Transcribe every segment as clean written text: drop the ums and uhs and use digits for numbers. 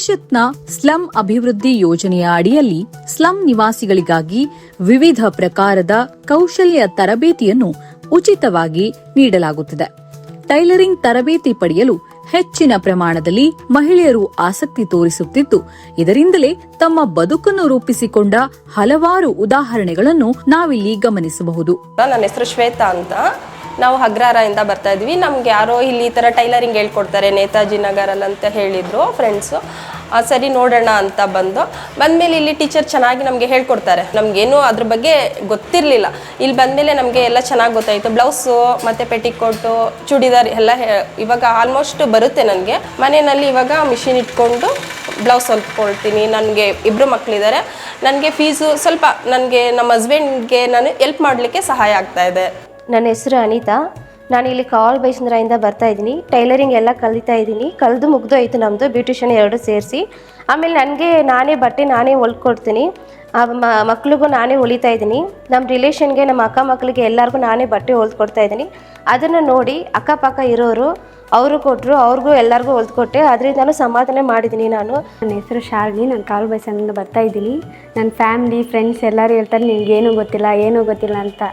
ಪರಿಷತ್ನ ಸ್ಲಂ ಅಭಿವೃದ್ಧಿ ಯೋಜನೆಯ ಅಡಿಯಲ್ಲಿ ಸ್ಲಂ ನಿವಾಸಿಗಳಿಗಾಗಿ ವಿವಿಧ ಪ್ರಕಾರದ ಕೌಶಲ್ಯ ತರಬೇತಿಯನ್ನು ಉಚಿತವಾಗಿ ನೀಡಲಾಗುತ್ತಿದೆ. ಟೈಲರಿಂಗ್ ತರಬೇತಿ ಪಡೆಯಲು ಹೆಚ್ಚಿನ ಪ್ರಮಾಣದಲ್ಲಿ ಮಹಿಳೆಯರು ಆಸಕ್ತಿ ತೋರಿಸುತ್ತಿದ್ದು, ಇದರಿಂದಲೇ ತಮ್ಮ ಬದುಕನ್ನು ರೂಪಿಸಿಕೊಂಡ ಹಲವಾರು ಉದಾಹರಣೆಗಳನ್ನು ನಾವಿಲ್ಲಿ ಗಮನಿಸಬಹುದು. ನನ್ನ ಹೆಸರು ಶ್ವೇತಾ ಅಂತ. ನಾವು ಅಗ್ರಹಾರದಿಂದ ಬರ್ತಾ ಇದ್ವಿ. ನಮ್ಗೆ ಯಾರೋ ಇಲ್ಲಿ ಈ ಥರ ಟೈಲರಿಂಗ್ ಹೇಳ್ಕೊಡ್ತಾರೆ ನೇತಾಜಿ ನಗರಲ್ಲಿ ಅಂತ ಹೇಳಿದ್ರು ಫ್ರೆಂಡ್ಸು. ಸರಿ ನೋಡೋಣ ಅಂತ ಬಂದಮೇಲೆ ಇಲ್ಲಿ ಟೀಚರ್ ಚೆನ್ನಾಗಿ ನಮಗೆ ಹೇಳ್ಕೊಡ್ತಾರೆ. ನಮಗೇನು ಅದ್ರ ಬಗ್ಗೆ ಗೊತ್ತಿರಲಿಲ್ಲ. ಇಲ್ಲಿ ಬಂದಮೇಲೆ ನಮಗೆ ಎಲ್ಲ ಚೆನ್ನಾಗಿ ಗೊತ್ತಾಯಿತು. ಬ್ಲೌಸು ಮತ್ತು ಪೆಟಿಕೋಟು, ಚೂಡಿದಾರ್ ಎಲ್ಲ ಇವಾಗ ಆಲ್ಮೋಸ್ಟ್ ಬರುತ್ತೆ ನನಗೆ. ಮನೆಯಲ್ಲಿ ಇವಾಗ ಮಿಷಿನ್ ಇಟ್ಕೊಂಡು ಬ್ಲೌಸ್ ಹೊಲ್ಕೊಳ್ತೀನಿ. ನನಗೆ 2 ಮಕ್ಕಳಿದ್ದಾರೆ. ನನಗೆ ಫೀಸು ಸ್ವಲ್ಪ ನನಗೆ ನಮ್ಮ ಹಸ್ಬೆಂಡ್ಗೆ ನಾನು ಎಲ್ಪ್ ಮಾಡಲಿಕ್ಕೆ ಸಹಾಯ ಆಗ್ತಾಯಿದೆ. ನನ್ನ ಹೆಸರು ಅನಿತಾ. ನಾನು ಇಲ್ಲಿ ಕಾವಲ್ ಬೈಸಂದ್ರದಿಂದ ಬರ್ತಾ ಇದ್ದೀನಿ. ಟೈಲರಿಂಗ್ ಎಲ್ಲ ಕಲಿತಾ ಇದ್ದೀನಿ. ಕಲಿದು ಮುಗ್ದೋಯ್ತು ನಮ್ಮದು, ಬ್ಯೂಟಿಷಿಯನ್ 2 ಸೇರಿಸಿ. ಆಮೇಲೆ ನನಗೆ ನಾನೇ ಬಟ್ಟೆ ನಾನೇ ಹೊಲ್ಕೊಡ್ತೀನಿ. ಮಕ್ಳಿಗೂ ನಾನೇ ಹೊಲಿತಾ ಇದ್ದೀನಿ. ನಮ್ಮ ರಿಲೇಷನ್ಗೆ, ನಮ್ಮ ಅಕ್ಕ ಮಕ್ಕಳಿಗೆ ಎಲ್ಲರಿಗೂ ನಾನೇ ಬಟ್ಟೆ ಹೊಲ್ಕೊಡ್ತಾ ಇದ್ದೀನಿ. ಅದನ್ನು ನೋಡಿ ಅಕ್ಕಪಕ್ಕ ಇರೋರು ಅವರು ಕೊಟ್ಟರು, ಅವ್ರಿಗೂ ಎಲ್ಲರಿಗೂ ಹೊಲ್ಕೊಟ್ಟೆ. ಅದರಿಂದ ನಾನು ಸಮಾಧಾನ ಮಾಡಿದ್ದೀನಿ. ನನ್ನ ಹೆಸರು ಶಾಲಿನಿ. ನಾನು ಕಾವಲ್ ಬೈಸಂದ್ರಿಂದ ಬರ್ತಾ ಇದ್ದೀನಿ. ನನ್ನ ಫ್ಯಾಮಿಲಿ ಫ್ರೆಂಡ್ಸ್ ಎಲ್ಲರೂ ಹೇಳ್ತಾರೆ ನಿನಗೇನು ಗೊತ್ತಿಲ್ಲ ಅಂತ.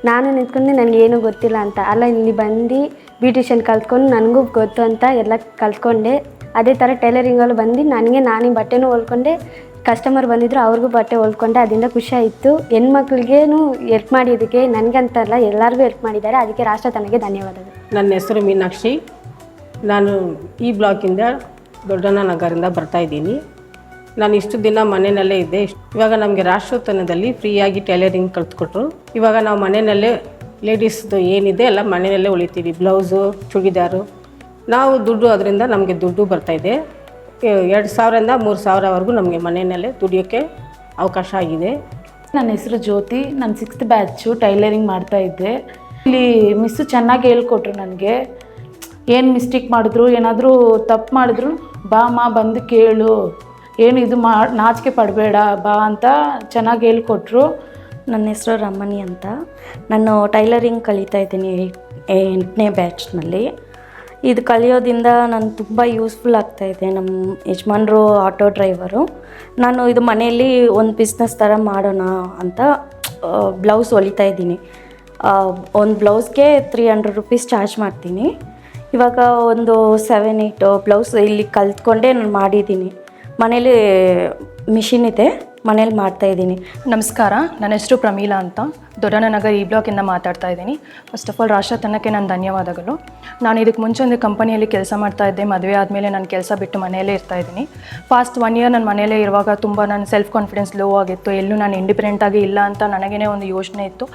ನಾನು ನಿಂತ್ಕೊಂಡು ನನಗೇನು ಗೊತ್ತಿಲ್ಲ ಅಂತ. ಅಲ್ಲ, ಇಲ್ಲಿ ಬಂದು ಬ್ಯೂಟಿಷಿಯನ್ ಕಲ್ತ್ಕೊಂಡು ನನಗೂ ಗೊತ್ತು ಅಂತ ಎಲ್ಲ ಕಲ್ತ್ಕೊಂಡೆ. ಅದೇ ಥರ ಟೈಲರಿಂಗಲ್ಲಿ ಬಂದು ನಾನೇ ಬಟ್ಟೆನೂ ಹೊಲ್ಕೊಂಡೆ. ಕಸ್ಟಮರ್ ಬಂದಿದ್ರು, ಅವ್ರಿಗೂ ಬಟ್ಟೆ ಹೊಲ್ಕೊಂಡೆ. ಅದರಿಂದ ಖುಷಿ ಆಯಿತು. ಹೆಣ್ಮಕ್ಳಿಗೇನು ಹೆಲ್ಪ್ ಮಾಡಿದ್ದಕ್ಕೆ ನನಗಂತಲ್ಲ, ಎಲ್ಲರಿಗೂ ಹೆಲ್ಪ್ ಮಾಡಿದ್ದಾರೆ. ಅದಕ್ಕೆ ರಾಷ್ಟ್ರ ತನಗೆ ಧನ್ಯವಾದಗಳು. ನನ್ನ ಹೆಸರು ಮೀನಾಕ್ಷಿ. ನಾನು ಈ ಬ್ಲಾಕಿಂದ ದೊಡ್ಡಣ್ಣ ನಗರಿಂದ ಬರ್ತಾಯಿದ್ದೀನಿ. ನಾನು ಇಷ್ಟು ದಿನ ಮನೆಯಲ್ಲೇ ಇದ್ದೆ. ಇವಾಗ ನಮಗೆ ರಾಷ್ಟ್ರೋತ್ಥಾನದಲ್ಲಿ ಫ್ರೀಯಾಗಿ ಟೈಲರಿಂಗ್ ಕಲ್ತ್ಕೊಟ್ರು. ಇವಾಗ ನಾವು ಮನೆಯಲ್ಲೇ ಲೇಡೀಸ್ದು ಏನಿದೆ ಎಲ್ಲ ಮನೆಯಲ್ಲೇ ಹೊಲಿತೀವಿ. ಬ್ಲೌಸು, ಚೂಡಿದಾರು. ನಾವು ದುಡ್ಡು ಅದರಿಂದ ನಮಗೆ ದುಡ್ಡು ಬರ್ತಾಯಿದೆ. 2,000ರಿಂದ 3,000ವರೆಗೂ ನಮಗೆ ಮನೆಯಲ್ಲೇ ದುಡಿಯೋಕ್ಕೆ ಅವಕಾಶ ಆಗಿದೆ. ನನ್ನ ಹೆಸರು ಜ್ಯೋತಿ. ನಾನು 6th ಬ್ಯಾಚು ಟೈಲರಿಂಗ್ ಮಾಡ್ತಾಯಿದ್ದೆ. ಇಲ್ಲಿ ಮಿಸ್ಸು ಚೆನ್ನಾಗಿ ಹೇಳ್ಕೊಟ್ರು. ನನಗೆ ಏನು ಮಿಸ್ಟೇಕ್ ಮಾಡಿದ್ರು, ಏನಾದರೂ ತಪ್ಪು ಮಾಡಿದ್ರು, ಬಾ ಬಂದು ಕೇಳು, ಏನು ಇದು ನಾಚಿಕೆ ಪಡಬೇಡ ಬಾ ಅಂತ ಚೆನ್ನಾಗಿ ಹೇಳ್ಕೊಟ್ರು. ನನ್ನ ಹೆಸರು ರಮಣಿ ಅಂತ. ನಾನು ಟೈಲರಿಂಗ್ ಕಲಿತಾ ಇದ್ದೀನಿ 8ನೇ ಬ್ಯಾಚ್ನಲ್ಲಿ. ಇದು ಕಲಿಯೋದ್ರಿಂದ ನಾನು ತುಂಬ ಯೂಸ್ಫುಲ್ ಆಗ್ತಾಯಿದೆ. ನಮ್ಮ ಯಜಮಾನ್ರು ಆಟೋ ಡ್ರೈವರು. ನಾನು ಇದು ಮನೆಯಲ್ಲಿ ಒಂದು ಬಿಸ್ನೆಸ್ ಥರ ಮಾಡೋಣ ಅಂತ ಬ್ಲೌಸ್ ಹೊಲಿತಾ ಇದ್ದೀನಿ. ಒಂದು ಬ್ಲೌಸ್ಗೆ 300 ರೂಪೀಸ್ ಚಾರ್ಜ್ ಮಾಡ್ತೀನಿ. ಇವಾಗ ಒಂದು 7-8 ಬ್ಲೌಸ್ ಇಲ್ಲಿ ಕಲ್ತ್ಕೊಂಡೇ ನಾನು ಮಾಡಿದ್ದೀನಿ. ಮನೇಲಿ ಮಿಷಿನ್ ಇದೆ, ಮನೇಲಿ ಮಾಡ್ತಾಯಿದ್ದೀನಿ. ನಮಸ್ಕಾರ, ನನ್ನ ಹೆಸರು ಪ್ರಮೀಳಾ ಅಂತ. ದೊಡ್ಡಣ್ಣ ನಗರ ಈ ಬ್ಲಾಕಿಂದ ಮಾತಾಡ್ತಾ ಇದ್ದೀನಿ. ಫಸ್ಟ್ ಆಫ್ ಆಲ್ ರಾಷ್ಟ್ರತನಕ್ಕೆ ನನ್ನ ಧನ್ಯವಾದಗಳು. ನಾನು ಇದಕ್ಕೆ ಮುಂಚೆ ಒಂದು ಕಂಪನಿಯಲ್ಲಿ ಕೆಲಸ ಮಾಡ್ತಾಯಿದ್ದೆ. ಮದುವೆ ಆದಮೇಲೆ ನಾನು ಕೆಲಸ ಬಿಟ್ಟು ಮನೆಯಲ್ಲೇ ಇರ್ತಾಯಿದ್ದೀನಿ. ಫಾಸ್ಟ್ 1 ಇಯರ್ ನಾನು ಮನೆಯಲ್ಲೇ ಇರುವಾಗ ತುಂಬ ನನ್ನ ಸೆಲ್ಫ್ ಕಾನ್ಫಿಡೆನ್ಸ್ ಲೋ ಆಗಿತ್ತು. ಎಲ್ಲೂ ನಾನು ಇಂಡಿಪೆಂಡೆಂಟಾಗಿ ಇಲ್ಲ ಅಂತ ನನಗೇ ಒಂದು ಯೋಚನೆ ಇತ್ತು.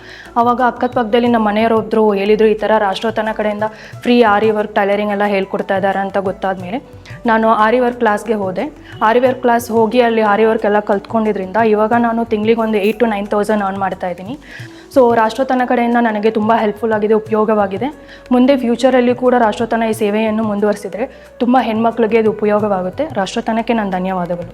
ಆವಾಗ ಅಕ್ಕಪಕ್ಕದಲ್ಲಿ ನಮ್ಮ ಮನೆಯವರೊಬ್ಬರು ಹೇಳಿದರು, ಈ ಥರ ರಾಷ್ಟ್ರೋತ್ಥಾನ ಕಡೆಯಿಂದ ಫ್ರೀ ಆರಿ ವರ್ಕ್ ಟೈಲರಿಂಗ್ ಎಲ್ಲ ಹೇಳ್ಕೊಡ್ತಾ ಇದ್ದಾರೆ ಅಂತ ಗೊತ್ತಾದ ಮೇಲೆ ನಾನು ಆರಿ ವರ್ಕ್ ಕ್ಲಾಸ್ಗೆ ಹೋದೆ. ಆರಿ ವರ್ಕ್ ಕ್ಲಾಸ್ ಹೋಗಿ ಅಲ್ಲಿ ಆರಿ ವರ್ಕ್ ಎಲ್ಲ ಕಲ್ತ್ಕೊಂಡಿದ್ರಿಂದ ಇವಾಗ ನಾನು ತಿಂಗಳಿಗೆ ಒಂದು 8,000 to 9,000 ಅರ್ನ್ ಮಾಡ್ತಾ ಇದ್ದೀನಿ. ಸೊ ರಾಷ್ಟ್ರೋತ್ಥಾನ ಕಡೆಯಿಂದ ನನಗೆ ತುಂಬ ಹೆಲ್ಪ್ಫುಲ್ ಆಗಿದೆ, ಉಪಯೋಗವಾಗಿದೆ. ಮುಂದೆ ಫ್ಯೂಚರಲ್ಲಿ ಕೂಡ ರಾಷ್ಟ್ರೋತ್ಥಾನ ಈ ಸೇವೆಯನ್ನು ಮುಂದುವರಿಸಿದರೆ ತುಂಬ ಹೆಣ್ಮಕ್ಳಿಗೆ ಇದು ಉಪಯೋಗವಾಗುತ್ತೆ. ರಾಷ್ಟ್ರೋತ್ಥಾನಕ್ಕೆ ನನ್ನ ಧನ್ಯವಾದಗಳು.